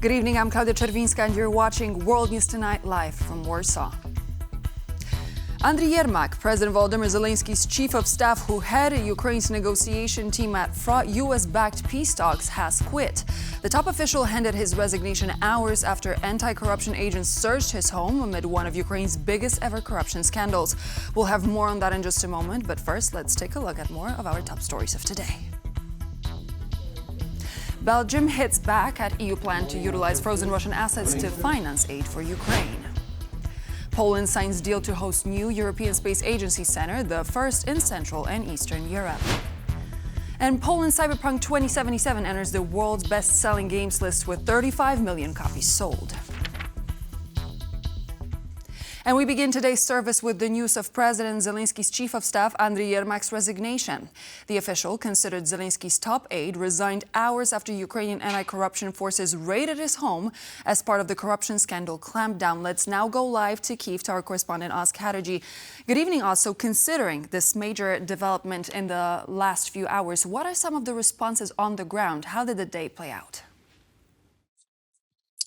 Good evening, I'm Klaudia Czerwińska and you're watching World News Tonight live from Warsaw. Andriy Yermak, President Volodymyr Zelensky's chief of staff who headed Ukraine's negotiation team at fraught US-backed peace talks, has quit. The top official handed his resignation hours after anti-corruption agents searched his home amid one of Ukraine's biggest ever corruption scandals. We'll have more on that in just a moment, but first let's take a look at more of our top stories of today. Belgium hits back at EU plan to utilize frozen Russian assets to finance aid for Ukraine. Poland signs deal to host new European Space Agency Center, the first in Central and Eastern Europe. And Poland's Cyberpunk 2077 enters the world's best-selling games list with 35 million copies sold. And we begin today's service with the news of President Zelensky's chief of staff, Andriy Yermak's resignation. The official, considered Zelensky's top aide, resigned hours after Ukrainian anti-corruption forces raided his home as part of the corruption scandal clampdown. Let's now go live to Kyiv to our correspondent Oz Kataji. Good evening, Oz. So considering this major development in the last few hours, what are some of the responses on the ground? How did the day play out?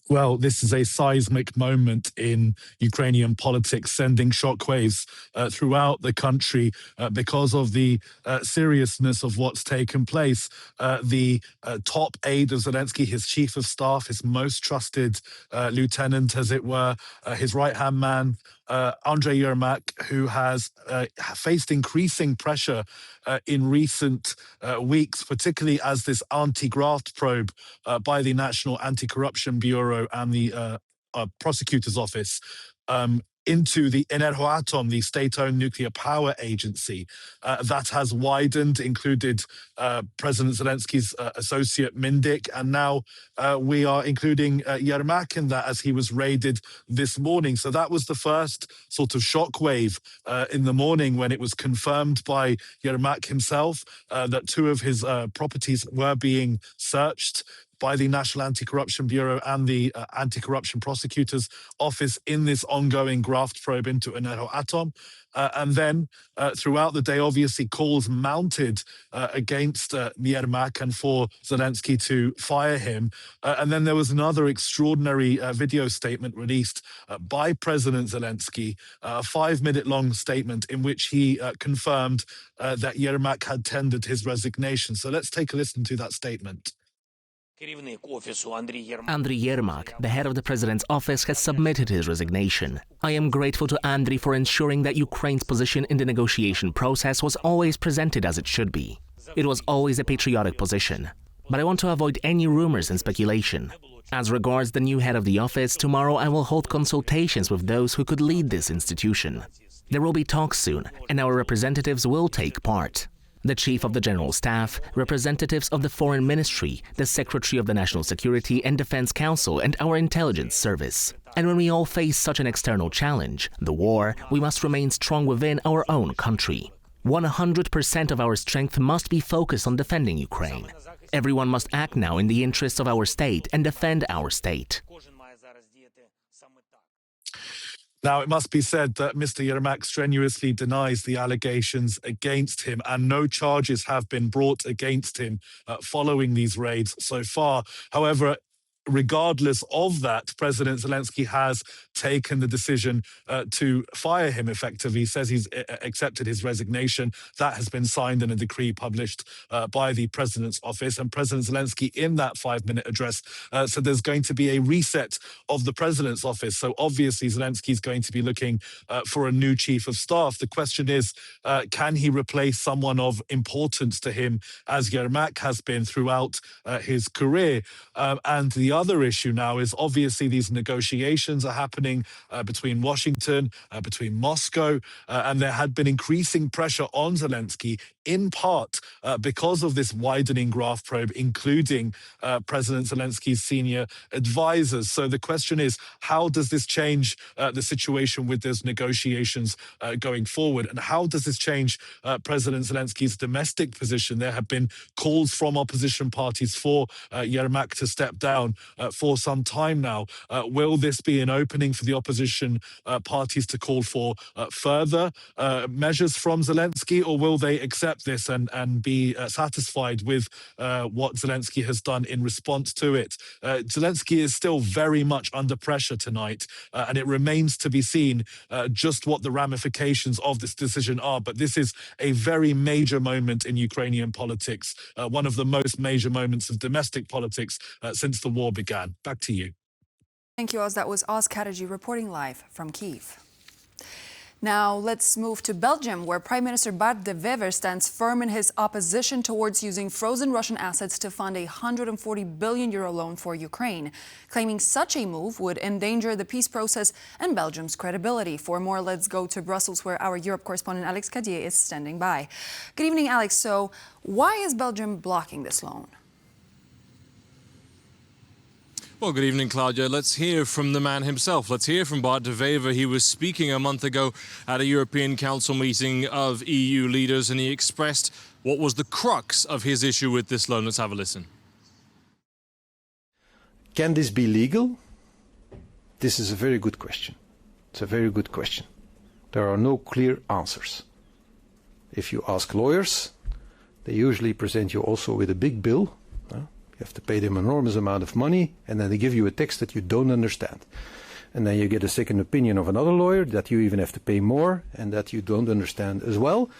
Well, this is a seismic moment in Ukrainian politics, sending shockwaves throughout the country because of the seriousness of what's taken place. The top aide of Zelensky, his chief of staff, his most trusted lieutenant, as it were, his right-hand man, Andriy Yermak, who has faced increasing pressure in recent weeks, particularly as this anti-graft probe by the National Anti-Corruption Bureau and the Prosecutor's Office into the Energoatom, the state-owned nuclear power agency, that has widened, included President Zelensky's associate Mindik, and now we are including Yermak in that as he was raided this morning. So that was the first sort of shockwave in the morning when it was confirmed by Yermak himself that two of his properties were being searched by the National Anti-Corruption Bureau and the Anti-Corruption Prosecutor's Office in this ongoing graft probe into Energoatom. And then throughout the day, obviously, calls mounted against Yermak and for Zelensky to fire him. And then there was another extraordinary video statement released by President Zelensky, a 5-minute-long statement in which he confirmed that Yermak had tendered his resignation. So let's take a listen to that statement. Andriy Yermak, the head of the president's office, has submitted his resignation. I am grateful to Andriy for ensuring that Ukraine's position in the negotiation process was always presented as it should be. It was always a patriotic position. But I want to avoid any rumors and speculation. As regards the new head of the office, tomorrow I will hold consultations with those who could lead this institution. There will be talks soon, and our representatives will take part. The Chief of the General Staff, representatives of the Foreign Ministry, the Secretary of the National Security and Defense Council, and our intelligence service. And when we all face such an external challenge, the war, we must remain strong within our own country. 100% of our strength must be focused on defending Ukraine. Everyone must act now in the interests of our state and defend our state. Now, it must be said that Mr. Yermak strenuously denies the allegations against him, and no charges have been brought against him following these raids so far. However, regardless of that, President Zelensky has taken the decision to fire him effectively. He says he's accepted his resignation. That has been signed in a decree published by the president's office. And President Zelensky, in that 5-minute address, said there's going to be a reset of the president's office. So obviously Zelensky is going to be looking for a new chief of staff. The question is, can he replace someone of importance to him, as Yermak has been throughout his career? And the other issue now is obviously these negotiations are happening between Washington, between Moscow, and there had been increasing pressure on Zelensky, in part because of this widening graft probe, including President Zelensky's senior advisors. So the question is, how does this change the situation with those negotiations going forward? And how does this change President Zelensky's domestic position? There have been calls from opposition parties for Yermak to step down for some time now. Will this be an opening for the opposition parties to call for further measures from Zelensky, or will they accept accept this and be satisfied with what Zelenskyy has done in response to it. Zelenskyy is still very much under pressure tonight, and it remains to be seen just what the ramifications of this decision are. But this is a very major moment in Ukrainian politics, one of the most major moments of domestic politics since the war began. Back to you. Thank you, Oz. That was Oz Katerji reporting live from Kyiv. Now let's move to Belgium, where Prime Minister Bart de Wever stands firm in his opposition towards using frozen Russian assets to fund a €140 billion loan for Ukraine, claiming such a move would endanger the peace process and Belgium's credibility. For more, let's go to Brussels, where our Europe correspondent Alex Cadier is standing by. Good evening, Alex. So why is Belgium blocking this loan? Well, good evening, Claudia. Let's hear from the man himself. Let's hear from Bart de Wever. He was speaking a month ago at a European Council meeting of EU leaders, and he expressed what was the crux of his issue with this loan. Let's have a listen. Can this be legal? This is a very good question. It's a very good question. There are no clear answers. If you ask lawyers, they usually present you also with a big bill. You have to pay them an enormous amount of money, and then they give you a text that you don't understand. And then you get a second opinion of another lawyer that you even have to pay more and that you don't understand as well.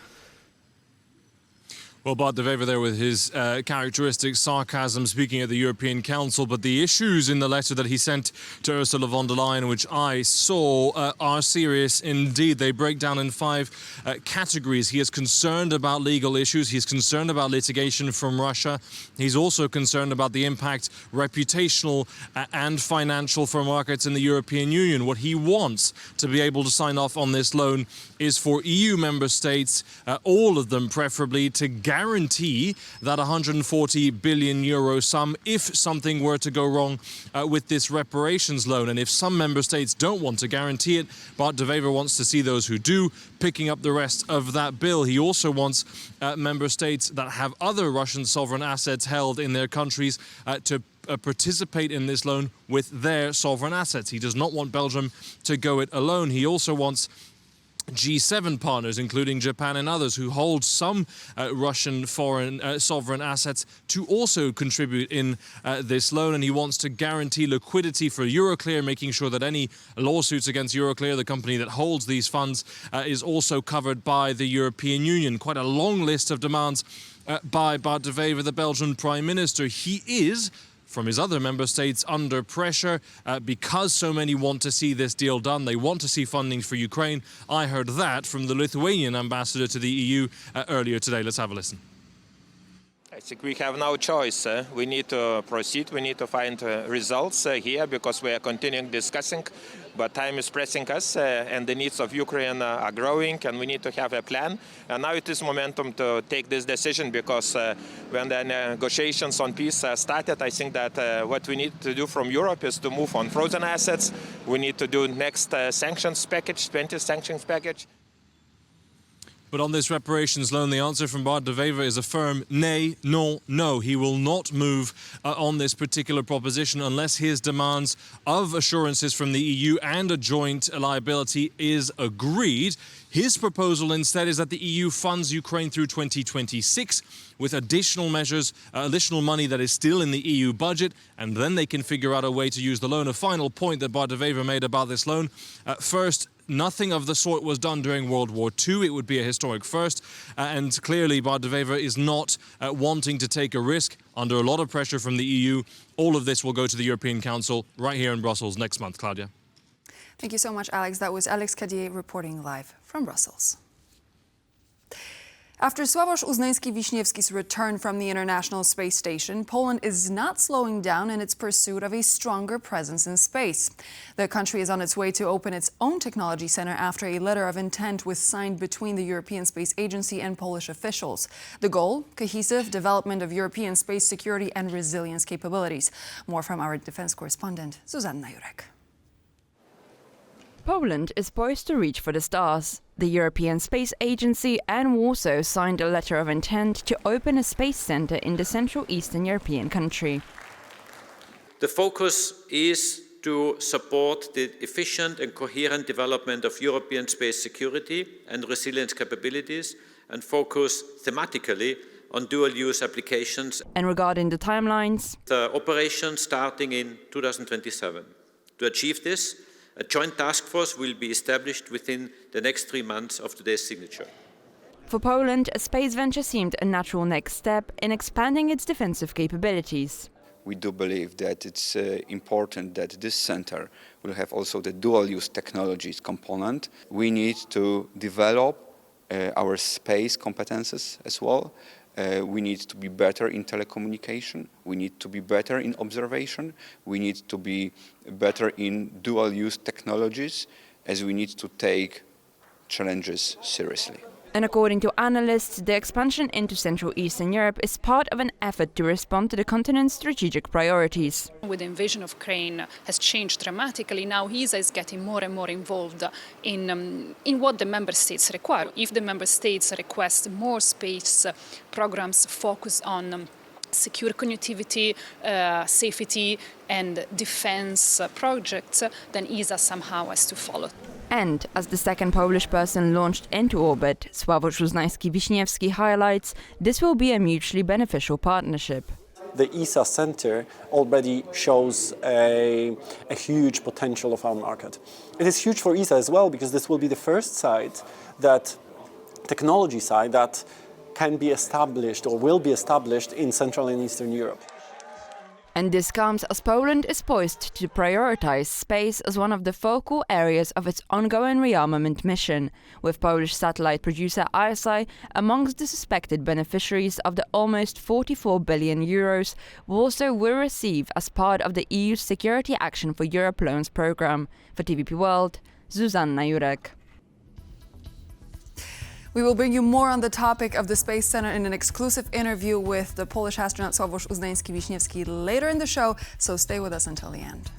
Well, Bart de Wever there with his characteristic sarcasm speaking at the European Council, but the issues in the letter that he sent to Ursula von der Leyen, which I saw, are serious indeed. They break down in 5 categories. He is concerned about legal issues. He's concerned about litigation from Russia. He's also concerned about the impact, reputational and financial, for markets in the European Union. What he wants to be able to sign off on this loan is for EU member states, all of them preferably, to guarantee that €140 billion sum if something were to go wrong with this reparations loan. And if some member states don't want to guarantee it, Bart de Wever wants to see those who do picking up the rest of that bill. He also wants member states that have other Russian sovereign assets held in their countries to participate in this loan with their sovereign assets. He does not want Belgium to go it alone. He also wants G7 partners, including Japan and others, who hold some Russian foreign sovereign assets, to also contribute in this loan. And he wants to guarantee liquidity for Euroclear, making sure that any lawsuits against Euroclear, the company that holds these funds, is also covered by the European Union. Quite a long list of demands by Bart de Wever, the Belgian Prime Minister. He is, from his other member states, under pressure because so many want to see this deal done. They want to see funding for Ukraine. I heard that from the Lithuanian ambassador to the EU earlier today. Let's have a listen. I think we have no choice. We need to proceed. We need to find results here because we are continuing discussing. But time is pressing us and the needs of Ukraine are growing, and we need to have a plan. And now it is momentum to take this decision because when the negotiations on peace started, I think that what we need to do from Europe is to move on frozen assets. We need to do next sanctions package, 20 sanctions package. But on this reparations loan, the answer from Bart de Wever is a firm nay, no. He will not move on this particular proposition unless his demands of assurances from the EU and a joint liability is agreed. His proposal instead is that the EU funds Ukraine through 2026 with additional measures, additional money that is still in the EU budget, and then they can figure out a way to use the loan. A final point that Bart de Wever made about this loan. First, nothing of the sort was done during World War II. It would be a historic first. And clearly, Bart de Wever is not wanting to take a risk under a lot of pressure from the EU. All of this will go to the European Council right here in Brussels next month. Claudia. Thank you so much, Alex. That was Alex Cadier reporting live from Brussels. After Sławosz Uznanski-Wiśniewski's return from the International Space Station, Poland is not slowing down in its pursuit of a stronger presence in space. The country is on its way to open its own technology center after a letter of intent was signed between the European Space Agency and Polish officials. The goal? Cohesive development of European space security and resilience capabilities. More from our defense correspondent, Zuzanna Jurek. Poland is poised to reach for the stars. The European Space Agency and Warsaw signed a letter of intent to open a space center in the Central Eastern European country. The focus is to support the efficient and coherent development of European space security and resilience capabilities, and focus thematically on dual-use applications. And regarding the timelines, The operation starting in 2027. To achieve this, a joint task force will be established within the next 3 months of today's signature. for Poland, a space venture seemed a natural next step in expanding its defensive capabilities. We do believe that it's important that this center will have also the dual-use technologies component. We need to develop our space competences as well. We need to be better in telecommunication. We need to be better in observation. We need to be better in dual-use technologies, as we need to take challenges seriously. And according to analysts, the expansion into Central Eastern Europe is part of an effort to respond to the continent's strategic priorities. With the invasion of Ukraine has changed dramatically. Now ESA is getting more and more involved in what the member states require. If the member states request more space programs focused on secure connectivity, safety and defense projects, then ESA somehow has to follow. And as the second Polish person launched into orbit, Sławosz Uznanski-Wiśniewski highlights, this will be a mutually beneficial partnership. The ESA Center already shows a huge potential of our market. It is huge for ESA as well, because this will be the first site, that technology site, that can be established or will be established in Central and Eastern Europe. And this comes as Poland is poised to prioritize space as one of the focal areas of its ongoing rearmament mission, with Polish satellite producer ISI amongst the suspected beneficiaries of the almost 44 billion euros Warsaw will receive as part of the EU's Security Action for Europe loans program. For TVP World, Zuzanna Jurek. We will bring you more on the topic of the Space Center in an exclusive interview with the Polish astronaut Sławosz Uznanski-Wiśniewski later in the show, so stay with us until the end.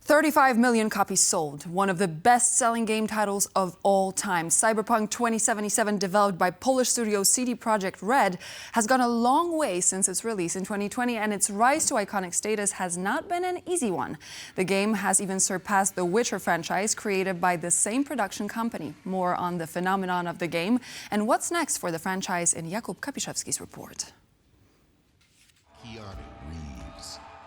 35 million copies sold, one of the best-selling game titles of all time. Cyberpunk 2077, developed by Polish studio CD Projekt Red, has gone a long way since its release in 2020, and its rise to iconic status has not been an easy one. The game has even surpassed the Witcher franchise, created by the same production company. More on the phenomenon of the game and what's next for the franchise in Jakub Kapiszewski's report.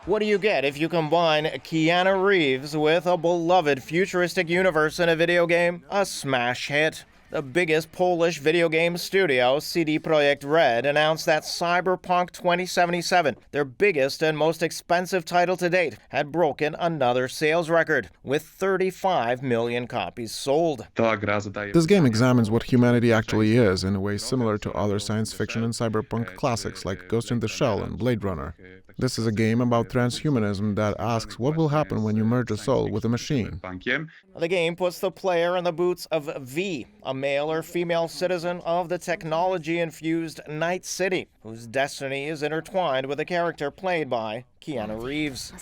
What do you get if you combine Keanu Reeves with a beloved futuristic universe in a video game? A smash hit. The biggest Polish video game studio, CD Projekt Red, announced that Cyberpunk 2077, their biggest and most expensive title to date, had broken another sales record, with 35 million copies sold. This game examines what humanity actually is in a way similar to other science fiction and cyberpunk classics like Ghost in the Shell and Blade Runner. This is a game about transhumanism that asks what will happen when you merge a soul with a machine. The game puts the player in the boots of V, a male or female citizen of the technology-infused Night City, whose destiny is intertwined with a character played by Keanu Reeves.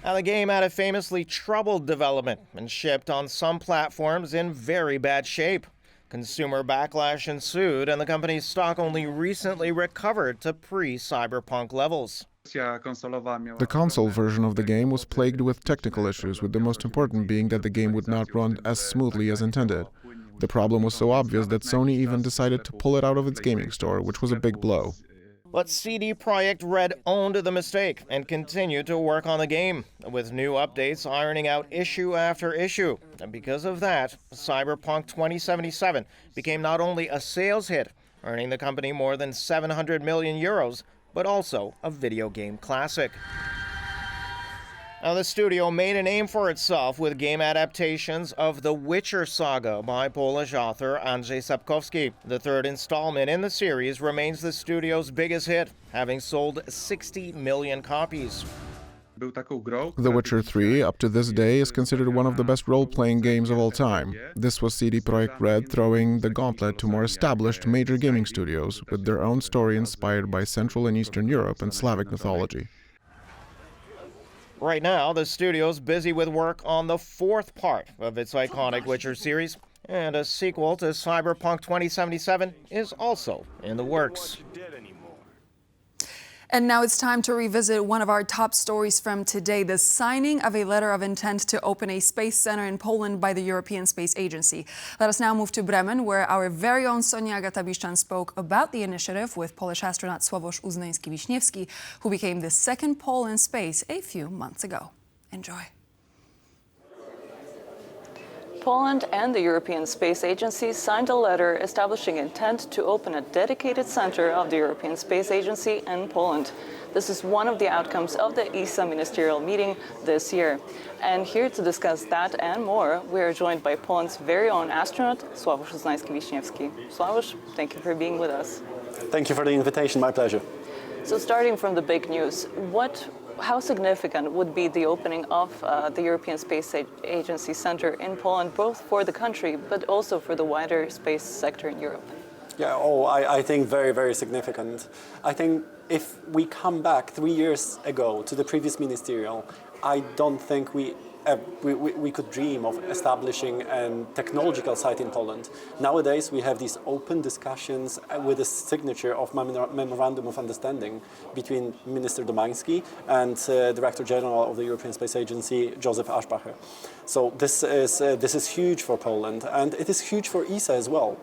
Now, the game had a famously troubled development and shipped on some platforms in very bad shape. Consumer backlash ensued, and the company's stock only recently recovered to pre-Cyberpunk levels. The console version of the game was plagued with technical issues, with the most important being that the game would not run as smoothly as intended. The problem was so obvious that Sony even decided to pull it out of its gaming store, which was a big blow. But CD Projekt Red owned the mistake and continued to work on the game, with new updates ironing out issue after issue. And because of that, Cyberpunk 2077 became not only a sales hit, earning the company more than 700 million euros, but also a video game classic. Now, the studio made a name for itself with game adaptations of The Witcher saga by Polish author Andrzej Sapkowski. The third installment in the series remains the studio's biggest hit, having sold 60 million copies. The Witcher 3, up to this day, is considered one of the best role-playing games of all time. This was CD Projekt Red throwing the gauntlet to more established major gaming studios, with their own story inspired by Central and Eastern Europe and Slavic mythology. Right now, the studio's busy with work on the fourth part of its iconic Witcher series, and a sequel to Cyberpunk 2077 is also in the works. And now it's time to revisit one of our top stories from today, the signing of a letter of intent to open a space center in Poland by the European Space Agency. Let us now move to Bremen, where our very own Sonia Agata-Biszczan spoke about the initiative with Polish astronaut Sławosz Uznanski-Wiśniewski, who became the second Pole in space a few months ago. Enjoy. Poland and the European Space Agency signed a letter establishing intent to open a dedicated center of the European Space Agency in Poland. This is one of the outcomes of the ESA ministerial meeting this year. And here to discuss that and more, we are joined by Poland's very own astronaut, Sławosz Uznanski-Wiśniewski. Sławosz, thank you for being with us. Thank you for the invitation, my pleasure. So starting from the big news, how significant would be the opening of the European Space Agency Center in Poland, both for the country, but also for the wider space sector in Europe? Yeah, I think very, very significant. I think if we come back 3 years ago to the previous ministerial, I don't think we could dream of establishing a technological site in Poland. Nowadays, we have these open discussions with the signature of Memorandum of Understanding between Minister Domański and Director General of the European Space Agency, Joseph Aschbacher. So this is huge for Poland, and it is huge for ESA as well.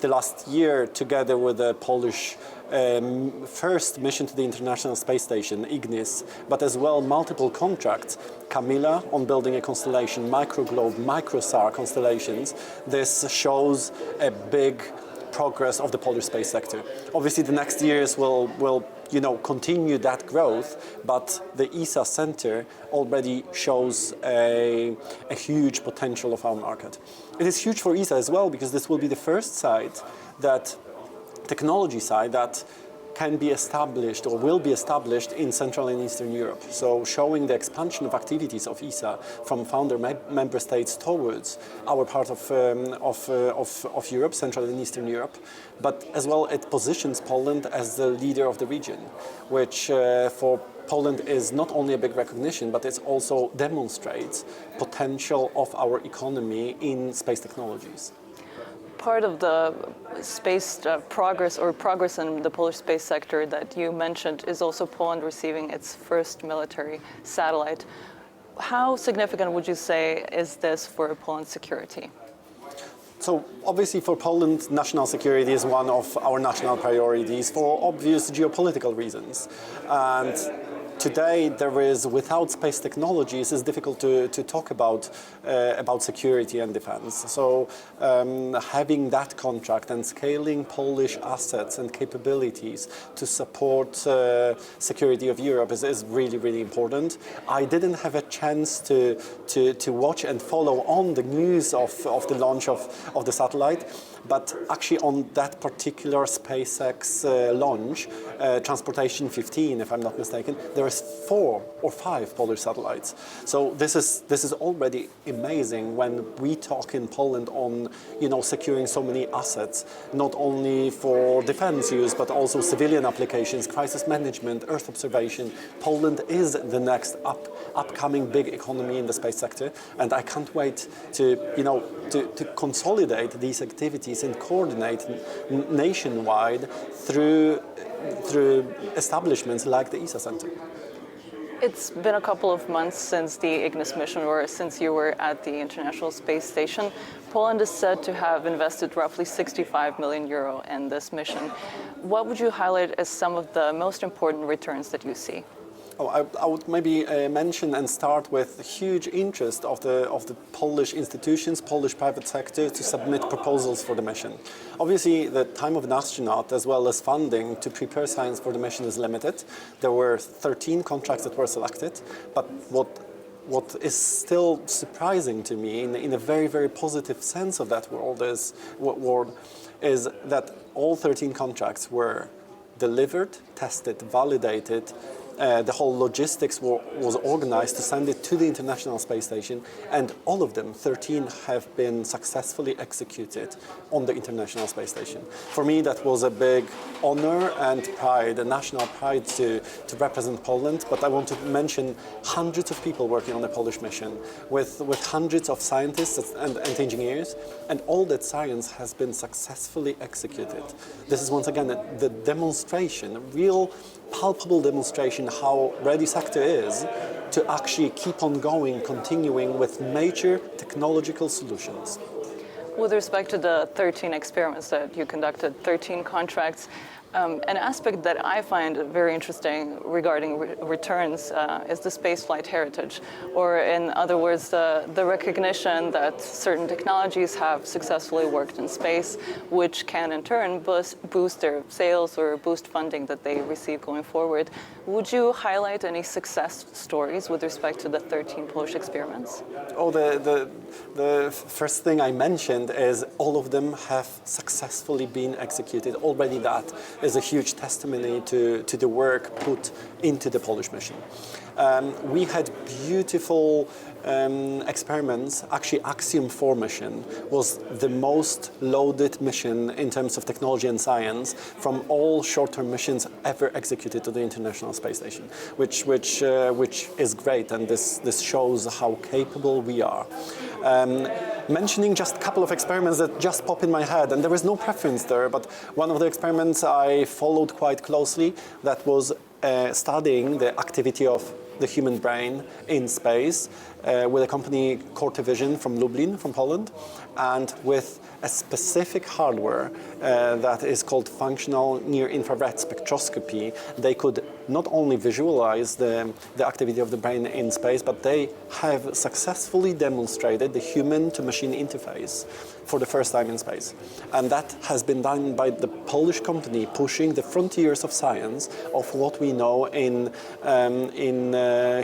The last year, together with the Polish first mission to the International Space Station, IGNIS, but as well multiple contracts, Camilla on building a constellation, Microglobe, Microsar constellations. This shows a big progress of the Polish space sector. Obviously, the next years will continue that growth, but the ESA Center already shows a huge potential of our market. It is huge for ESA as well, because this will be the first site, technology site, that can be established or will be established in Central and Eastern Europe. So showing the expansion of activities of ESA from founder member states towards our part of Europe, Central and Eastern Europe. But as well, it positions Poland as the leader of the region, which for Poland is not only a big recognition, but it also demonstrates potential of our economy in space technologies. Part of the space progress in the Polish space sector that you mentioned is also Poland receiving its first military satellite. How significant would you say is this for Poland's security? So obviously for Poland, national security is one of our national priorities for obvious geopolitical reasons. And today, without space technologies, it's difficult to talk about security and defense. So having that contract and scaling Polish assets and capabilities to support security of Europe is really, really important. I didn't have a chance to watch and follow on the news of the launch of the satellite. But actually on that particular SpaceX launch, Transportation 15, if I'm not mistaken, there is 4 or 5 Polish satellites. So this is already amazing when we talk in Poland on securing so many assets, not only for defense use, but also civilian applications, crisis management, Earth observation. Poland is the next upcoming big economy in the space sector, and I can't wait to consolidate these activities and coordinate nationwide through establishments like the ESA Center. It's been a couple of months since the IGNIS mission, or since you were at the International Space Station. Poland is said to have invested roughly 65 million euro in this mission. What would you highlight as some of the most important returns that you see? I would maybe mention and start with the huge interest of the Polish institutions, Polish private sector, to submit proposals for the mission. Obviously, the time of an astronaut, as well as funding to prepare science for the mission, is limited. There were 13 contracts that were selected, but what is still surprising to me, in a very, very positive sense of that word, is that all 13 contracts were delivered, tested, validated. The whole logistics was organized to send it to the International Space Station, and all of them, 13, have been successfully executed on the International Space Station. For me, that was a big honor and pride, a national pride to represent Poland, but I want to mention hundreds of people working on the Polish mission, with hundreds of scientists and engineers, and all that science has been successfully executed. This is once again the demonstration, a real palpable demonstration how ready sector is to actually keep on going, continuing with major technological solutions. With respect to the 13 experiments that you conducted, 13 contracts, an aspect that I find very interesting regarding returns is the spaceflight heritage, or in other words, the recognition that certain technologies have successfully worked in space, which can in turn boost their sales or boost funding that they receive going forward. Would you highlight any success stories with respect to the 13 Polish experiments? Oh, the first thing I mentioned is all of them have successfully been executed. Already that is a huge testimony to the work put into the Polish mission. We had beautiful experiments. Actually, Axiom 4 mission was the most loaded mission in terms of technology and science from all short-term missions ever executed to the International Space Station, which is great, and this shows how capable we are. Mentioning just a couple of experiments that just pop in my head, and there is no preference there, but one of the experiments I followed quite closely, that was studying the activity of the human brain in space with a company Core Vision from Lublin, from Poland, and with a specific hardware that is called functional near-infrared spectroscopy. They could not only visualize the activity of the brain in space, but they have successfully demonstrated the human-to-machine interface for the first time in space. And that has been done by the Polish company pushing the frontiers of science of what we know in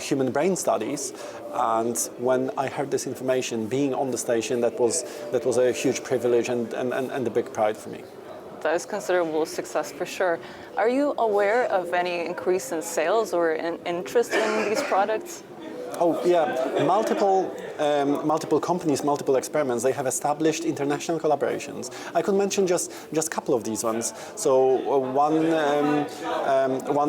human brain studies. And when I heard this information, being on the station, that was a huge privilege and a big pride for me. That is considerable success for sure. Are you aware of any increase in sales or in interest in these products? Oh yeah, multiple companies, multiple experiments. They have established international collaborations. I could mention just a couple of these ones. So one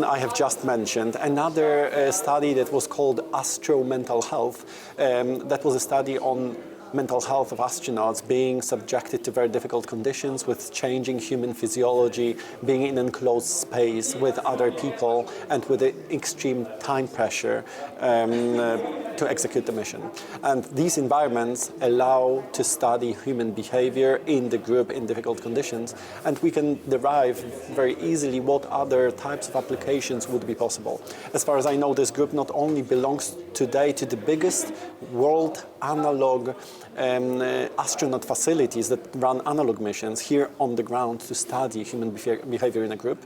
I have just mentioned. Another study that was called Astro Mental Health. That was a study on mental health of astronauts being subjected to very difficult conditions with changing human physiology, being in enclosed space with other people and with the extreme time pressure to execute the mission. And these environments allow to study human behavior in the group in difficult conditions, and we can derive very easily what other types of applications would be possible. As far as I know, this group not only belongs today to the biggest world analog astronaut facilities that run analog missions here on the ground to study human behavior in a group.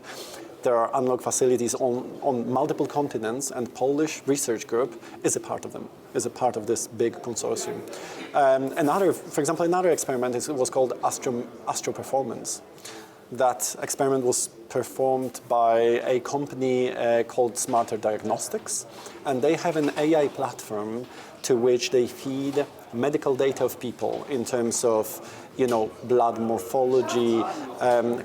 There are analog facilities on multiple continents, and Polish research group is a part of them, is a part of this big consortium. For example, another experiment was called Astro Performance. That experiment was performed by a company called Smarter Diagnostics, and they have an AI platform to which they feed medical data of people in terms of, blood morphology,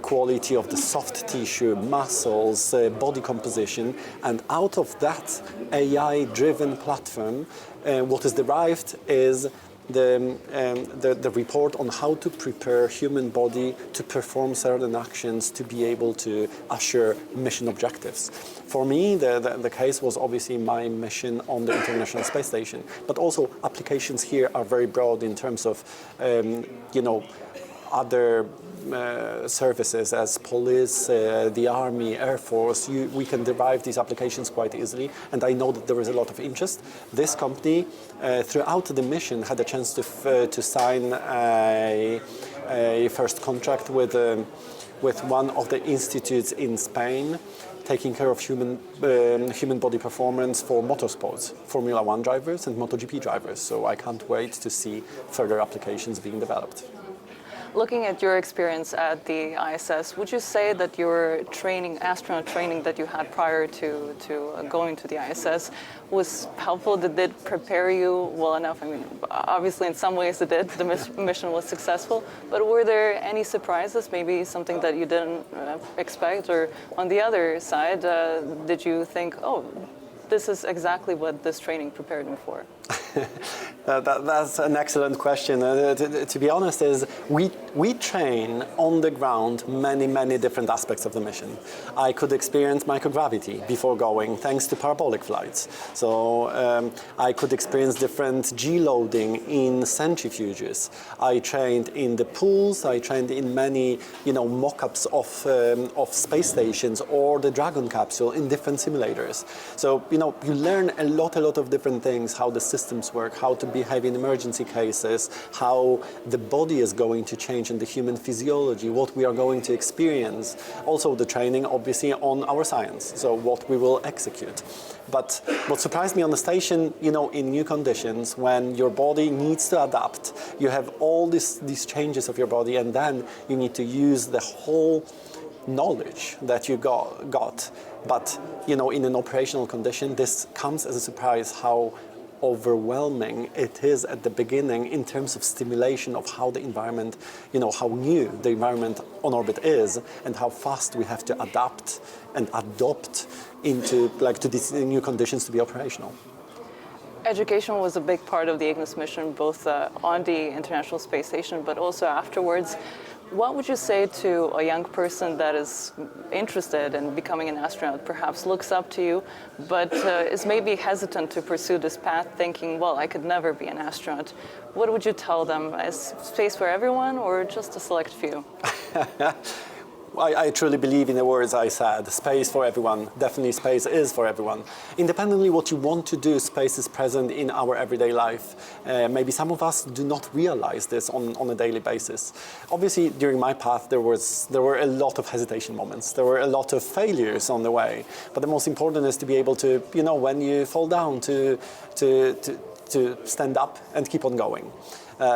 quality of the soft tissue, muscles, body composition, and out of that AI-driven platform, what is derived is the report on how to prepare human body to perform certain actions to be able to assure mission objectives. For me, the case was obviously my mission on the International Space Station, but also applications here are very broad in terms of, other services as police, the army, air force. We can derive these applications quite easily, and I know that there is a lot of interest. This company, throughout the mission, had a chance to sign a first contract with one of the institutes in Spain, taking care of human body performance for motorsports, Formula 1 drivers and MotoGP drivers. So I can't wait to see further applications being developed. Looking at your experience at the ISS, would you say that your astronaut training that you had prior to going to the ISS was helpful? Did it prepare you well enough? I mean, obviously in some ways it did. The mission was successful, but were there any surprises, maybe something that you didn't expect? Or on the other side, did you think, oh, this is exactly what this training prepared me for? That's an excellent question. To be honest, is we train on the ground many different aspects of the mission. I could experience microgravity before going, thanks to parabolic flights. So I could experience different G-loading in centrifuges. I trained in the pools. I trained in many, mock-ups of space stations or the Dragon capsule in different simulators. So you learn a lot of different things, how the systems work, how to behave in emergency cases, how the body is going to change in the human physiology, what we are going to experience. Also the training, obviously, on our science, so what we will execute. But what surprised me on the station, in new conditions, when your body needs to adapt, you have all these changes of your body, and then you need to use the whole knowledge that you got. But, in an operational condition, this comes as a surprise how overwhelming it is at the beginning in terms of stimulation of how the environment, how new the environment on orbit is and how fast we have to adapt and adopt into to these new conditions to be operational. Education was a big part of the Ignis mission, both on the International Space Station, but also afterwards. What would you say to a young person that is interested in becoming an astronaut, perhaps looks up to you, but is maybe hesitant to pursue this path, thinking, well, I could never be an astronaut? What would you tell them? Is space for everyone or just a select few? I truly believe in the words I said. Space for everyone. Definitely space is for everyone. Independently what you want to do, space is present in our everyday life. Maybe some of us do not realize this on a daily basis. Obviously, during my path, there were a lot of hesitation moments. There were a lot of failures on the way. But the most important is to be able to, when you fall down, to stand up and keep on going.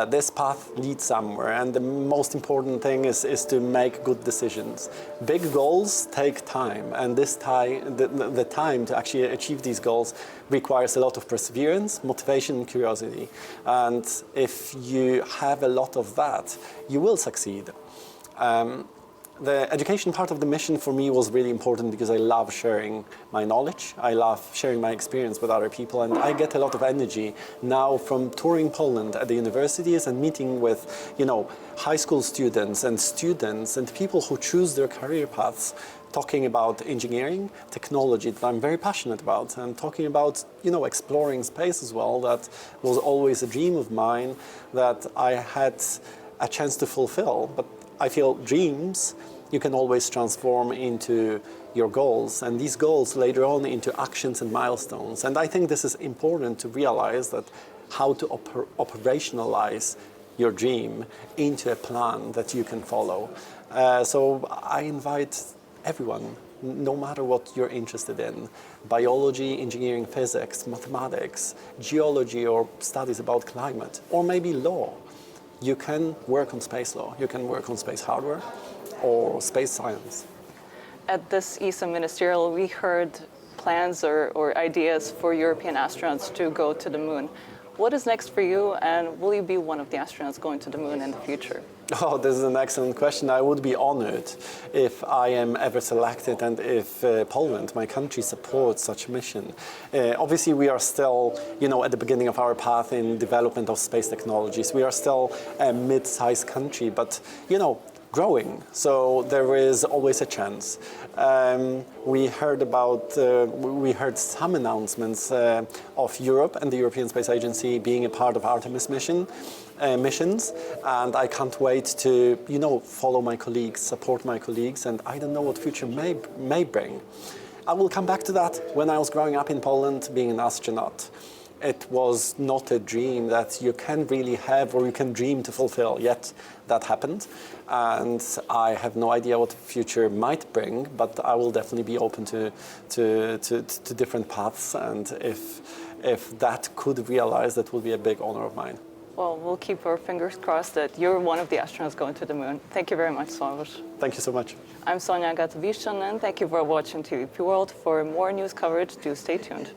This path leads somewhere, and the most important thing is to make good decisions. Big goals take time, and the time to actually achieve these goals requires a lot of perseverance, motivation, and curiosity. And if you have a lot of that, you will succeed. The education part of the mission for me was really important because I love sharing my knowledge. I love sharing my experience with other people, and I get a lot of energy now from touring Poland at the universities and meeting with, high school students and people who choose their career paths, talking about engineering, technology that I'm very passionate about, and talking about, exploring space as well. That was always a dream of mine that I had a chance to fulfill. But I feel dreams you can always transform into your goals, and these goals later on into actions and milestones. And I think this is important to realize that how to operationalize your dream into a plan that you can follow. So I invite everyone, no matter what you're interested in, biology, engineering, physics, mathematics, geology, or studies about climate, or maybe law. You can work on space law, you can work on space hardware or space science. At this ESA ministerial, we heard plans or ideas for European astronauts to go to the moon. What is next for you, and will you be one of the astronauts going to the moon in the future? Oh, this is an excellent question. I would be honored if I am ever selected and if Poland, my country, supports such a mission. Obviously, we are still, at the beginning of our path in development of space technologies. We are still a mid-sized country, but, growing. So there is always a chance. We heard some announcements of Europe and the European Space Agency being a part of Artemis missions, and I can't wait to, follow my colleagues, support my colleagues, and I don't know what future may bring. I will come back to that. When I was growing up in Poland, being an astronaut, it was not a dream that you can really have or you can dream to fulfill, yet that happened. And I have no idea what the future might bring, but I will definitely be open to different paths. And if that could realize, that would be a big honor of mine. Well, we'll keep our fingers crossed that you're one of the astronauts going to the moon. Thank you very much, Sławosz. Thank you so much. I'm Sonia Gatowiczyn, and thank you for watching TVP World. For more news coverage, do stay tuned.